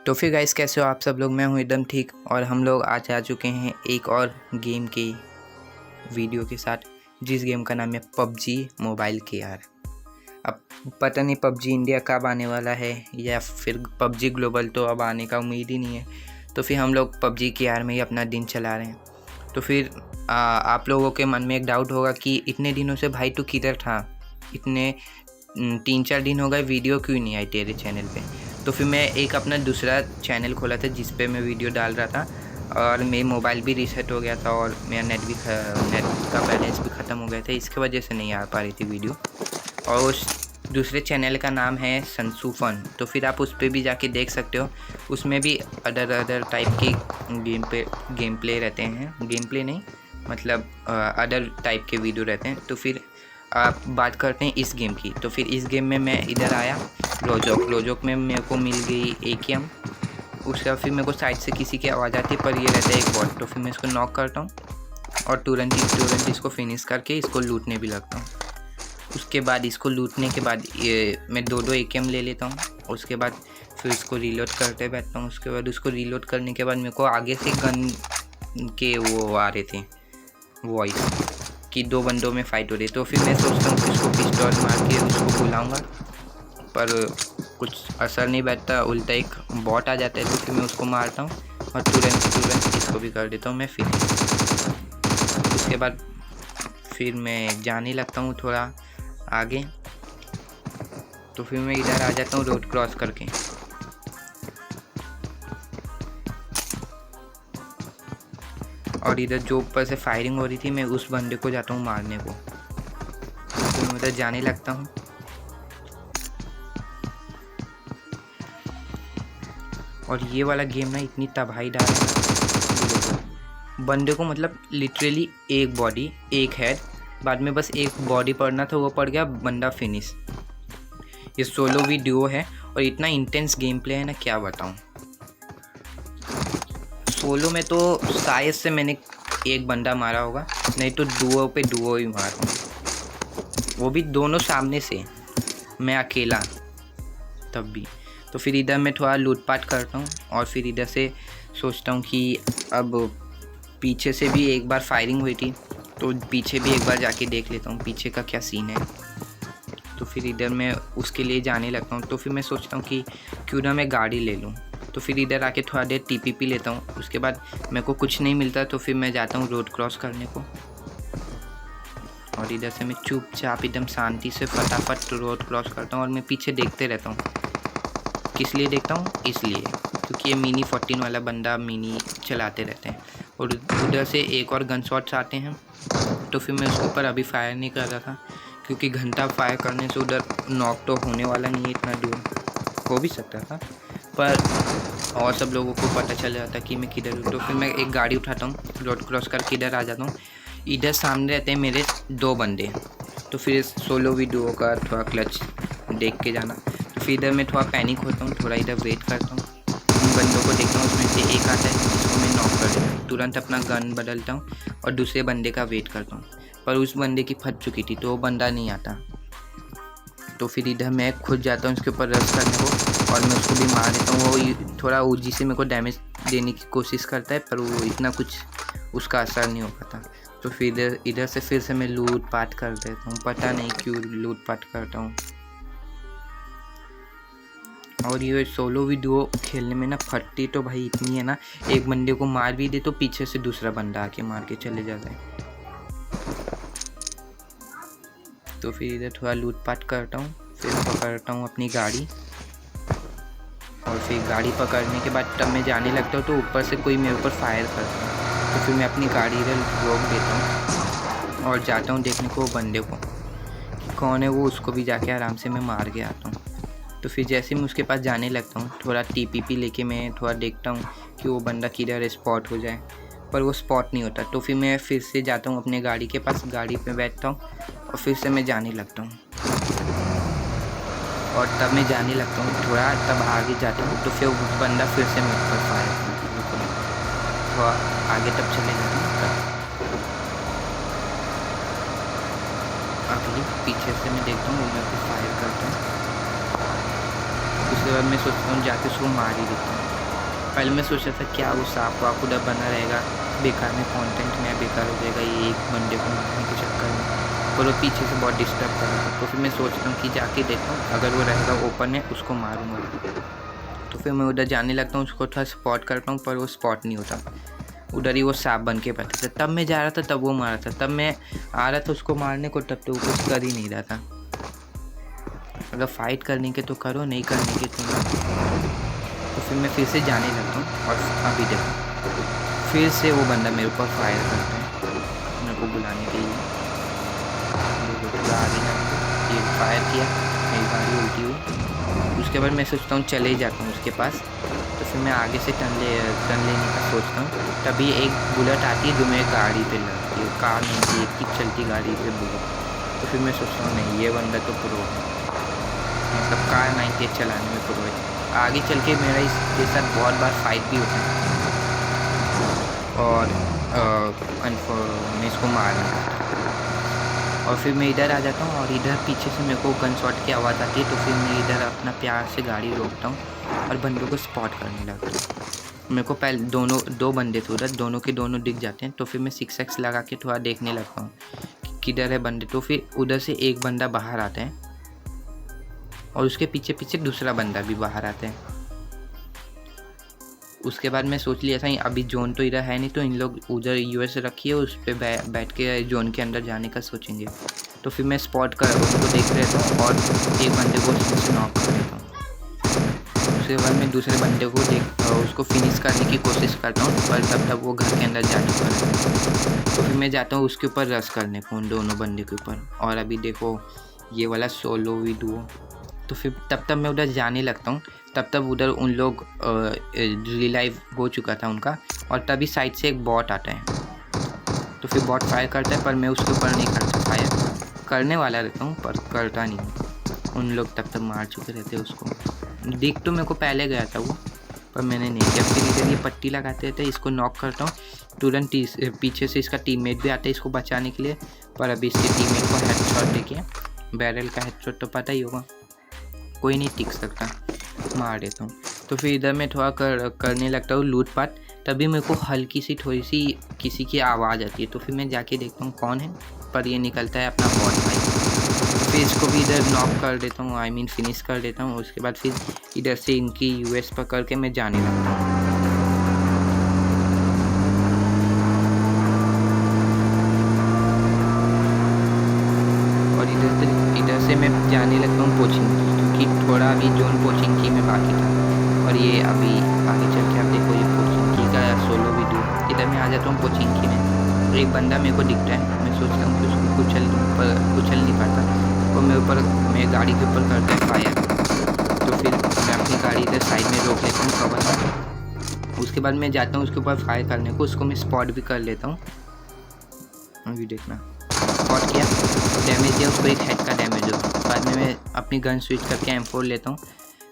तो फिर गाइस, कैसे हो आप सब लोग। मैं हूँ एकदम ठीक और हम लोग आज आ चुके हैं एक और गेम के वीडियो के साथ, जिस गेम का नाम है पबजी मोबाइल के यार। अब पता नहीं पबजी इंडिया कब आने वाला है या फिर पबजी ग्लोबल तो अब आने का उम्मीद ही नहीं है। तो फिर हम लोग पबजी के यार में ही अपना दिन चला रहे हैं। तो फिर आप लोगों के मन में एक डाउट होगा कि इतने दिनों से भाई तू किधर था, इतने 3-4 दिन हो गए वीडियो क्यों नहीं आई तेरे चैनल पे। तो फिर मैं एक अपना दूसरा चैनल खोला था जिस पे मैं वीडियो डाल रहा था, और मेरे मोबाइल भी रीसेट हो गया था और मेरा नेट का बैलेंस भी ख़त्म हो गया था, इसके वजह से नहीं आ पा रही थी वीडियो। और उस दूसरे चैनल का नाम है संसू फन। तो फिर आप उस पर भी जाके देख सकते हो। उसमें भी अदर टाइप के गेम प्ले रहते हैं, गेम प्ले नहीं मतलब अदर टाइप के वीडियो रहते हैं। तो फिर आप बात करते हैं इस गेम की। तो फिर इस गेम में मैं इधर आया रोजोक में मेरे को मिल गई AKM। उसका फिर मेरे को साइड से किसी की आवाज़ आती है, पर ये रहता है एक बॉट। तो फिर मैं इसको नॉक करता हूँ और तुरंत इसको फिनिश करके इसको लूटने भी लगता हूँ। उसके बाद इसको लूटने के बाद ये मैं 2 AKM ले लेता हूँ। उसके बाद फिर इसको रीलोड करते बैठता हूँ। उसके बाद उसको रीलोड करने के बाद मेरे को आगे से गन के वो आ रहे थे वॉइस कि 2 बंदों में फ़ाइट हो रही। तो फिर मैं सोचता हूँ कि इसको पिस्टल मार के उसको बुलाऊँगा, पर कुछ असर नहीं बैठता, उल्टा एक बॉट आ जाता है। तो फिर मैं उसको मारता हूँ और तुरंत इसको भी कर देता हूँ मैं फिनिश। उसके बाद फिर मैं जाने लगता हूँ थोड़ा आगे। तो फिर मैं इधर आ जाता हूँ रोड क्रॉस करके। और इधर जो ऊपर से फायरिंग हो रही थी, मैं उस बंदे को जाता हूँ मारने को। तो मैं उधर जाने लगता हूँ। और ये वाला गेम ना इतनी तबाही डाल रहा है बंदे को, मतलब लिटरली एक बॉडी एक हेड, बाद में बस एक बॉडी पड़ना था, वो पड़ गया, बंदा फिनिश। ये सोलो भी डुओ है और इतना इंटेंस गेम प्ले है ना, क्या बताऊँ। सोलो में तो शायद से मैंने एक बंदा मारा होगा, नहीं तो डुओ पे डुओ ही मारा हूँ, वो भी दोनों सामने से, मैं अकेला तब भी। तो फिर इधर मैं थोड़ा लूटपाट करता हूँ और फिर इधर से सोचता हूँ कि अब पीछे से भी एक बार फायरिंग हुई थी, तो पीछे भी एक बार जाके देख लेता हूँ पीछे का क्या सीन है। तो फिर इधर मैं उसके लिए जाने लगता हूँ। तो फिर मैं सोचता हूँ कि क्यों ना मैं गाड़ी ले लूँ। तो फिर इधर आके थोड़ा देर TPP लेता हूँ। उसके बाद मेरे को कुछ नहीं मिलता, तो फिर मैं जाता हूँ रोड क्रॉस करने को। और इधर से मैं चुपचाप एकदम शांति से फटाफट रोड क्रॉस करता हूँ और मैं पीछे देखते रहता हूँ। किस लिए देखता हूँ? इसलिए क्योंकि ये मिनी 14 वाला बंदा मिनी चलाते रहते हैं और उधर से एक और गन शॉट्स आते हैं। तो फिर मैं उसके ऊपर अभी फायर नहीं कर रहा था, क्योंकि घंटा फायर करने से उधर नॉक तो होने वाला नहीं है, इतना दूर हो भी सकता था, पर और सब लोगों को पता चल जाता कि मैं किधर हूँ। तो फिर मैं एक गाड़ी उठाता हूँ, रोड क्रॉस करके इधर आ जाता हूँ। इधर सामने रहते हैं मेरे 2 बंदे। तो फिर सोलो वीडियो का थोड़ा क्लच देख के जाना। तो फिर इधर मैं थोड़ा पैनिक होता हूँ, थोड़ा इधर वेट करता हूँ, उन बंदों को देखता हूँ, उसमें से एक आता है जिसको मैं नॉक कर देता हूँ। तुरंत अपना गन बदलता हूँ और दूसरे बंदे का वेट करता हूँ, पर उस बंदे की फट चुकी थी तो वो बंदा नहीं आता। तो फिर इधर मैं खुद जाता हूँ उसके ऊपर रश करने को और मैं उसको भी मार देता हूँ। वो थोड़ा ऊजी से मेरे को डैमेज देने की कोशिश करता है, पर वो इतना कुछ उसका असर नहीं हो पाता। तो फिर इधर से फिर से मैं लूट पाट कर देता हूँ, पता नहीं क्यों लूट पाट करता हूँ। और ये सोलो वीडियो खेलने में ना फटती तो भाई इतनी है ना, एक बंदे को मार भी दे तो पीछे से दूसरा बंदा आके मार के चले जाता है। तो फिर इधर थोड़ा लूटपाट करता हूँ, फिर पकड़ता हूँ अपनी गाड़ी और फिर गाड़ी पकड़ने के बाद तब मैं जाने लगता हूँ, तो ऊपर से कोई मेरे ऊपर फायर करता है। तो फिर मैं अपनी गाड़ी इधर रोक देता हूँ और जाता हूँ देखने को वो बंदे को कि कौन है वो, उसको भी जाके आराम से मैं मार के आता हूँ। तो फिर जैसे मैं उसके पास जाने लगता हूँ, थोड़ा TPP लेके मैं थोड़ा देखता हूँ कि वो बंदा किधर स्पॉट हो जाए, पर वो स्पॉट नहीं होता। तो फिर मैं फिर से जाता हूँ अपने गाड़ी के पास, गाड़ी पे बैठता हूँ और फिर से मैं जाने लगता हूँ। और तब मैं जाने लगता हूँ थोड़ा, तब आगे जाता हूँ, तो फिर वो बंदा फिर से मेरे ऊपर फायर करता है। थोड़ा आगे तब चले जाता हूँ, तब अगली पीछे से मैं देखता हूँ वो मेरे को फायर करता है। उसके बाद मैं सोचता हूँ जाके उसको मार ही देता हूँ। पहले मैं सोचा था क्या वो सांप वाप उधर बना रहेगा, बेकार में कंटेंट में बेकार हो जाएगा ये एक बंदे को मारने के चक्कर में, और वो पीछे से बहुत डिस्टर्ब कर रहा था। तो फिर मैं सोच रहा हूँ कि जाके देखता हूँ, अगर वो रहेगा ओपन में उसको मारूंगा। तो फिर मैं उधर जाने लगता हूँ, उसको थोड़ा स्पॉट करता हूँ, पर वो स्पॉट नहीं होता, उधर ही वो सांप बन के बैठा था। तब मैं जा रहा था तब वो मारा था, तब मैं आ रहा था उसको मारने को, तब तो वो कुछ कर ही नहीं रहा था। अगर फाइट करने के तो करो, नहीं करने के तो नहीं। तो फिर मैं फिर से जाने लगता हूँ, और अभी देखो फिर से वो बंदा मेरे ऊपर फायर करता है मेरे को बुलाने के लिए। देखो आगे ये फायर किया, मेरी गाड़ी उल्टी हुई। उसके बाद मैं सोचता हूँ चले जाता हूँ उसके पास। तो फिर मैं आगे से टर्न लेने का सोचता हूँ, तभी एक बुलेट आती है जो मेरी गाड़ी पे लगती है। कार नहीं थी, एक की चलती गाड़ी पे बुलेट। तो फिर मैं सोचता हूँ नहीं, ये बंदा तो प्रो है, मतलब कार 98 चलाने में प्रो है। आगे चल के मेरा इसके साथ बहुत बार फाइट भी होता है, और मैं इसको मारना चाहता हूँ। और फिर मैं इधर आ जाता हूँ, और इधर पीछे से मेरे को गन शॉट की आवाज़ आती है। तो फिर मैं इधर अपना प्यार से गाड़ी रोकता हूँ और बंदों को स्पॉट करने लगता हूँ। मेरे को पहले दो बंदे थे उधर, दोनों के दोनों दिख जाते हैं। तो फिर मैं 6x लगा के थोड़ा देखने लगता हूँ कि किधर है बंदे। तो फिर उधर से एक बंदा बाहर आता है, और उसके पीछे पीछे दूसरा बंदा भी बाहर आता है। उसके बाद मैं सोच लिया था अभी जोन तो इधर है नहीं, तो इन लोग उधर यूएस रखिए, उस पर बैठ के जोन के अंदर जाने का सोचेंगे। तो फिर मैं स्पॉट कर उसको देख लेता हूँ, और एक बंदे को उससे नॉक कर लेता हूँ। उसके बाद मैं दूसरे बंदे को उसको फिनिश करने की कोशिश करता हूँ, पर तब तक वो घर के अंदर जा चुका है। तो फिर मैं जाता हूँ उसके ऊपर रश करने को, उन दोनों बंदे के ऊपर। और अभी देखो ये वाला सोलो वीडियो। तो फिर तब मैं उधर जाने लगता हूँ, तब उधर उन लोग रिलाइव हो चुका था उनका, और तभी साइड से एक बॉट आता है। तो फिर बॉट फायर करता है, पर मैं उसके ऊपर नहीं करता, फायर करने वाला रहता हूँ पर करता नहीं। उन लोग तब तक मार चुके रहते उसको। दिख तो मेरे को पहले गया था वो, पर मैंने नहीं किया। फिर इधर ये पट्टी लगाते रहते, इसको नॉक करता हूँ। तुरंत पीछे से इसका टीममेट भी आता है इसको बचाने के लिए, पर अभी इसके टीममेट को हेडशॉट देके, बैरल का हेडशॉट तो पता ही होगा, कोई नहीं टिक सकता, मार देता हूँ। तो फिर इधर मैं थोड़ा करने लगता हूँ लूटपाट। तभी मेरे को हल्की सी थोड़ी सी किसी की आवाज़ आती है। तो फिर मैं जाके देखता हूँ कौन है, पर ये निकलता है अपना बॉट भाई। तो फिर इसको भी इधर नॉक कर देता हूँ, आई मीन फिनिश कर देता हूँ। उसके बाद फिर इधर से इनकी यूएस पकड़ के मैं जाने लगता हूँ। और इधर से मैं जाने लगता हूँ पोचिंकी, क्योंकि थोड़ा अभी जोन पोचिंकी में बाकी था। और ये अभी आगे चल के आप देखो ये पोचिंकी का सोलो वीडियो। इधर मैं आ जाता हूँ पोचिंकी में, एक बंदा मेरे को दिखता है, मैं सोचता हूँ कि उसको कुचल नहीं पाता, तो मेरे गाड़ी के ऊपर करता है फायर। तो फिर मैं अपनी गाड़ी इधर साइड में रोक लेता हूँ कवर में। उसके बाद मैं जाता हूँ उसके ऊपर फायर करने को, उसको मैं स्पॉट भी कर लेता हूँ। अभी देखना, स्पॉट किया, डैमेज दिया उसको, एक हेड का डैमेज हो। बाद में मैं अपनी गन स्विच करके M4 लेता हूँ,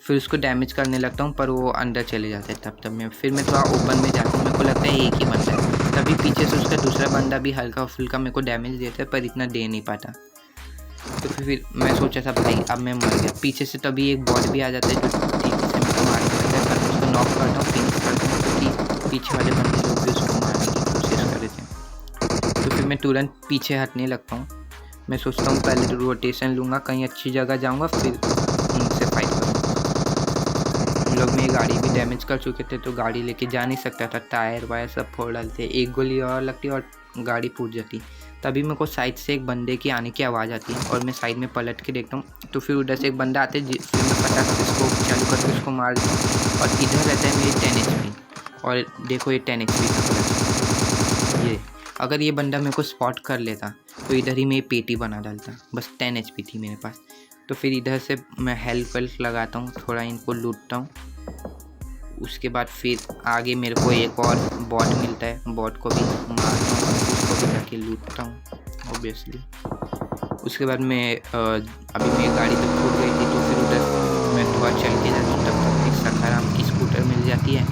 फिर उसको डैमेज करने लगता हूँ, पर वो अंदर चले जाते हैं। तब मैं थोड़ा ओपन में जाता हूँ, मेरे को लगता है एक ही बंदा है। तभी पीछे से उसका दूसरा बंदा भी हल्का फुल्का मेरे को डैमेज देता है, पर इतना दे नहीं पाता। तो फिर मैं सोचा था भाई अब मैं मर गया। पीछे से तभी एक बॉट भी आ जाता है जो ठीक से मेरे को मारने लगता है, पर उसको नॉक करता हूँ, फिनिश करता हूँ, क्योंकि पीछे वाले बंदे लोग भी उसको मारने की कोशिश कर रहे थे। तो फिर मैं तुरंत पीछे हटने लगता हूँ। मैं सोचता हूँ पहले तो रोटेशन लूँगा, कहीं अच्छी जगह जाऊँगा, फिर उनसे फाइट करूँगा। उन लोग मेरी गाड़ी भी डैमेज कर चुके थे, तो गाड़ी लेके जा नहीं सकता था, टायर वायर सब फोड़ डालते, एक गोली और लगती और गाड़ी फूट जाती। तभी मेरे को साइड से एक बंदे की आने की आवाज़ आती है, और मैं साइड में पलट के देखता हूँ। तो फिर उधर से एक बंदा आते हैं, फिर मैं फटाक इसको चालू करके उसको मार देता हूँ। और इधर रहता है मेरी 10 HP, और देखो ये 10 HP का कलर। ये अगर ये बंदा मेरे को स्पॉट कर लेता तो इधर ही मेरी पेटी बना डालता। बस 10 HP थी मेरे पास। तो फिर इधर से मैं हेल्प लगाता हूँ, थोड़ा इनको लूटता हूँ। उसके बाद फिर आगे मेरे को एक और बॉट मिलता है, बॉट को भी मारता हूँ, उसको भी जाके लूटता हूँ ऑब्वियसली। उसके बाद मैं अभी मेरी गाड़ी तो फूट गई थी, तो फिर उधर मैं थोड़ा चल के जाता हूँ, तब तक एक सखाराम की स्कूटर मिल जाती है।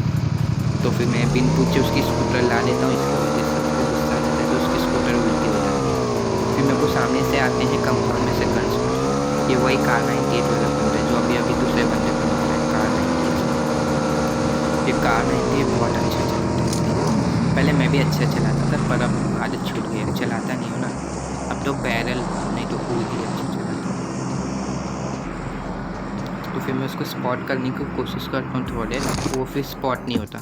तो फिर मैं बिन पूछे उसकी स्कूटर ला देता हूँ, इसकी वजह से उसको गुस्सा आता है, तो उसकी स्कूटर उल्टी हो जाती है। फिर मेरे को सामने से आते हैं कंपाउंड में से गन्स। ये वही कार 98 वाला बंदा है जो अभी दूसरे बंदे को मिल रहा है, कार 98। ये कार 98 बहुत अच्छा चलाता है। पहले मैं भी अच्छा चलाता था पर अब आदत छूट गई है, चलाता नहीं हूँ ना। अब तो बैरल नहीं तो कूद ही अच्छा चलाता हूँ। तो फिर मैं उसको स्पॉट करने की कोशिश करता हूँ थोड़े, वो फिर स्पॉट नहीं होता।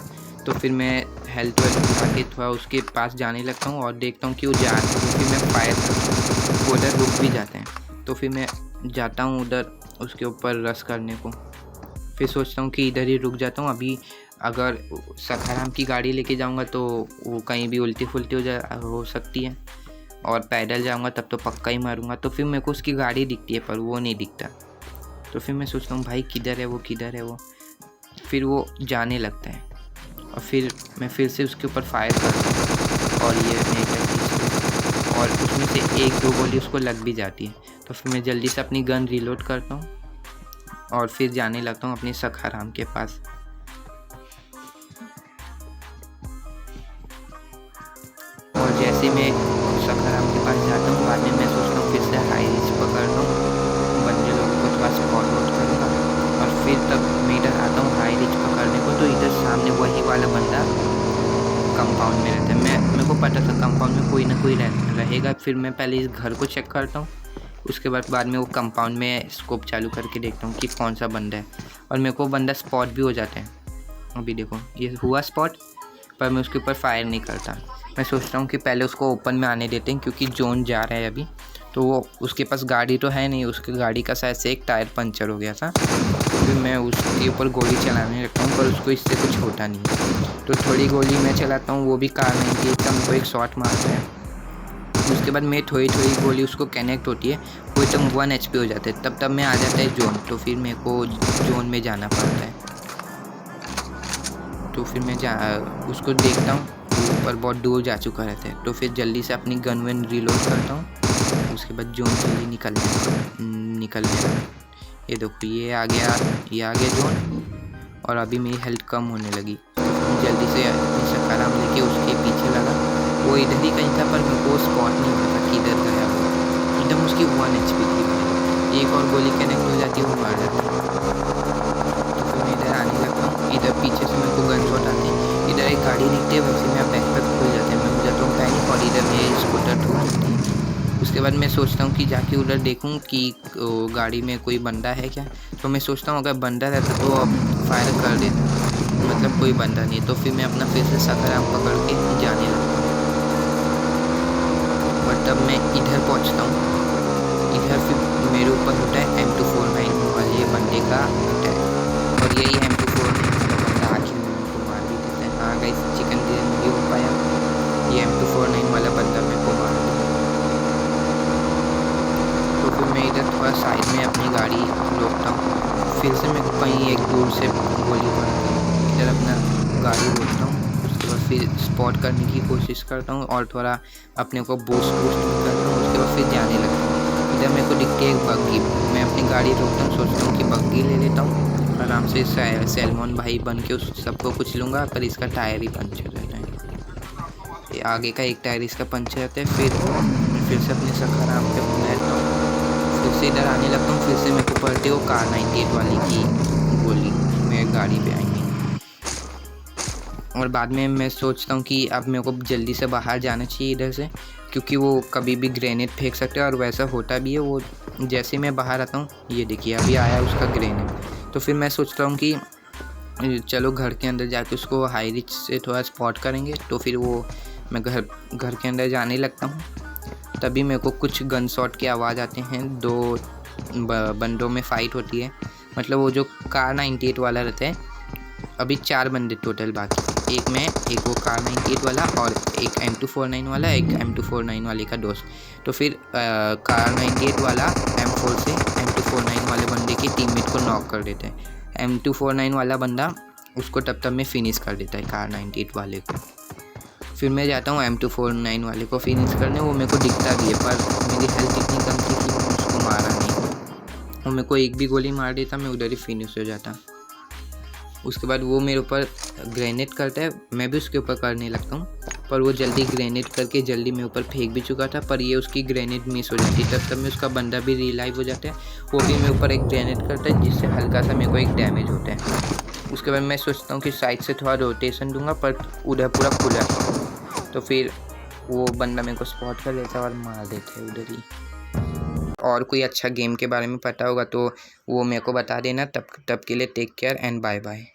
तो फिर मैं हेल्थ वेल्थ उठा के थोड़ा उसके पास जाने लगता हूँ और देखता हूँ कि वो जा रहा है, तो फिर मैं फायर करता हूँ। वो उधर रुक भी जाते हैं, तो फिर मैं जाता हूँ उधर उसके ऊपर रश करने को। फिर सोचता हूँ कि इधर ही रुक जाता हूँ। अभी अगर सखाराम की गाड़ी लेके जाऊँगा तो वो कहीं भी उल्टी फुल्टी हो सकती है, और पैदल जाऊँगा तब तो पक्का ही मारूँगा। तो फिर मेरे को उसकी गाड़ी दिखती है पर वो नहीं दिखता। तो फिर मैं सोचता हूँ भाई किधर है वो, किधर है वो। फिर वो जाने लगता है और फिर मैं फिर से उसके ऊपर फायर करता हूँ और ये मैं और उसमें से 1-2 गोली उसको लग भी जाती है। तो फिर मैं जल्दी से अपनी गन रीलोड करता हूँ और फिर जाने लगता हूँ अपने सखाराम के पास। और जैसे मैं सखाराम के पास जाता हूँ बाद में मैं सोचता हूँ फिर से हाई रिच पकड़ता हूँ, बंदे लोगों को थोड़ा स्पॉट आउट करूँगा और फिर तब मैं इधर आता हूँ हाई रिच पकड़ने को। तो इधर सामने वही वाला बंदा कंपाउंड में रहता है। मेरे को पता था कंपाउंड में कोई ना कोई रहेगा। फिर मैं पहले इस घर को चेक करता हूँ, उसके बाद में वो कंपाउंड में स्कोप चालू करके देखता हूँ कि कौन सा बंदा है, और मेरे को बंदा स्पॉट भी हो जाता है। अभी देखो ये हुआ स्पॉट, पर मैं उसके ऊपर फायर नहीं करता। मैं सोचता हूँ कि पहले उसको ओपन में आने देते हैं क्योंकि जोन जा रहा है अभी। तो वो उसके पास गाड़ी तो है नहीं, उसकी गाड़ी का शायद से एक टायर पंचर हो गया था। तो फिर मैं उसके ऊपर गोली चलाने लगता हूँ पर उसको इससे कुछ होता नहीं। तो थोड़ी गोली मैं चलाता हूँ, वो भी कार 98 का मेरे को एक शॉट मारता है। उसके बाद मैं थोड़ी गोली उसको कनेक्ट होती है, वो एकदम 1 HP हो जाता है। तब मैं आ जाता है जोन। तो फिर मेरे को जोन में जाना पड़ता है। तो फिर मैं उसको देखता हूँ, ऊपर बहुत दूर जा चुका रहता है। तो फिर जल्दी से अपनी गन वन रीलोड करता हूँ। उसके बाद जोन के लिए निकलने ये देखो ये आ गया जोन, और अभी मेरी हेल्थ कम होने लगी। जल्दी से सखाराम लेके उसके पीछे लगा। वो इधर ही कहीं था पर मेरे को स्पॉट नहीं हो रहा किधर गया वो। एकदम उसकी 1 HP थी, एक और गोली कनेक्ट हो जाती है वो मार जाती है। तो फिर मैं इधर आने लगता हूँ, इधर पीछे से मेरे को गन शॉट आते हैं। इधर एक गाड़ी दिखती है, वैसे मेरा बैकपैक खुल जाता है, मैं हो जाता हूँ पैनिक, और इधर मेरी स्कूटर ठुक जाती है। उसके बाद मैं सोचता हूँ कि जाके उधर देखूँ कि गाड़ी में कोई बंदा है क्या। तो मैं सोचता हूँ अगर बंदा रहता तो अब फायर कर देता, मतलब कोई बंदा नहीं। तो फिर मैं अपना फिर से सखाराम पकड़ के जाने लगता हूँ। बट तब मैं इधर पहुँचता हूँ, इधर फिर मेरे ऊपर होता है M249 वाले ये बंदे का अटैक, और यही M249 वाला बंदा आखिर में मेरे को मार भी देता है। हाँ गाइस, चिकन डिनर नहीं हो पाया, ये M249 वाला बंदा मेरे को मार देता है। तो फिर मैं इधर थोड़ा साइड में अपनी गाड़ी रोकता हूँ, फिर से मैं कहीं एक दूर से गोली मारता हूँ। इधर अपना गाड़ी रोकता हूँ, उसके बाद फिर स्पॉट करने की कोशिश करता हूँ और थोड़ा अपने को बूस्ट करता हूँ। उसके बाद फिर जाने लगता हूँ। इधर मेरे को दिखती है एक बग्गी, मैं अपनी गाड़ी रोकता हूँ, सोचता हूँ कि बग्गी ले लेता हूँ, आराम से सैलमॉन भाई बन के उस सबको कुछ लूँगा। पर इसका टायर ही पंचर रहता है, आगे का एक टायर इसका पंचर रहता है। फिर से अपने सखाराम पे बैठता हूँ, फिर से इधर आने लगता हूँ। फिर से मेरे को पड़ती है वो कार 98 वाले की गोली मेरे गाड़ी पे आएंगी। और बाद में मैं सोचता हूँ कि अब मेरे को जल्दी से बाहर जाना चाहिए इधर से, क्योंकि वो कभी भी ग्रेनेड फेंक सकते हैं, और वैसा होता भी है। वो जैसे मैं बाहर आता हूँ, ये देखिए अभी आया उसका ग्रेनेड। तो फिर मैं सोचता हूँ कि चलो घर के अंदर जाके उसको हाई रिच से थोड़ा स्पॉट करेंगे। तो फिर वो मैं घर के अंदर जाने लगता हूँ। तभी मेरे को कुछ गन शॉट की आवाज़ आते हैं, 2 बंदों में फ़ाइट होती है। मतलब वो जो कार 98 वाला रहता है, अभी 4 बंदे टोटल बाकी, एक मैं, एक वो कार 98 वाला, और एक M249 वाला, एक M249 वाले का दोस्त। तो फिर कार 98 वाला M4 से M249 वाले बंदे के टीममेट को नॉक कर देता है। M249 वाला बंदा उसको तब मैं फिनिश कर देता है कार 98 वाले को। फिर मैं जाता हूँ M249 वाले को फिनिश करने। वो मेरे को दिखता भी है पर मेरी हेल्थ इतनी कम थी कि मैं उसको मारा नहीं। वो मेरे को एक भी गोली मार देता, मैं उधर ही फिनिश हो जाता। उसके बाद वो मेरे ऊपर ग्रेनेड करता है, मैं भी उसके ऊपर करने लगता हूँ, पर वो जल्दी ग्रेनेड करके जल्दी मेरे ऊपर फेंक भी चुका था। पर ये उसकी ग्रेनेड मिस हो जाती, तब में उसका बंदा भी रिलाइव हो जाता है। वो भी मेरे ऊपर एक ग्रेनेड करता है जिससे हल्का सा मेरे को एक डैमेज होता है। उसके बाद मैं सोचता हूँ कि साइड से थोड़ा रोटेशन दूंगा, पर उधर पूरा खुला है, तो फिर वो बंदा मेरे को स्पॉट कर लेता है और मार देता है उधर ही। और कोई अच्छा गेम के बारे में पता होगा तो वो मेरे को बता देना। तब के लिए take care and bye bye.